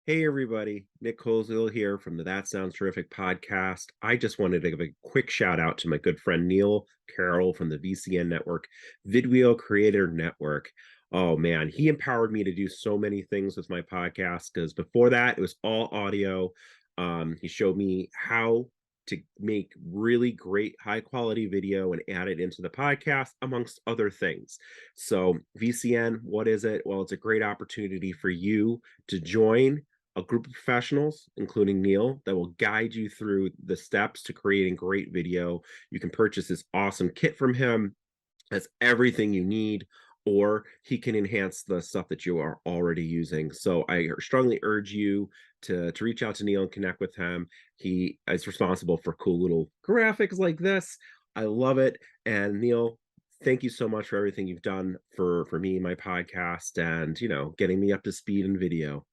Hey everybody, Nick Koziol here from the That Sounds Terrific podcast. I just wanted to give a quick shout out to my good friend Neil Carroll from the VCN network, Vidwheel Creator Network. Oh man, he empowered me to do so many things with my podcast because before that it was all audio. He showed me how to make really great high quality video and add it into the podcast amongst other things. So VCN, what is it? Well, it's a great opportunity for you to join a group of professionals, including Neil, that will guide you through the steps to creating great video. You can purchase this awesome kit from him. That's everything you need, or he can enhance the stuff that you are already using. So I strongly urge you to reach out to Neil and connect with him. He is responsible for cool little graphics like this. I love it. And Neil, thank you so much for everything you've done for me and my podcast and getting me up to speed in video.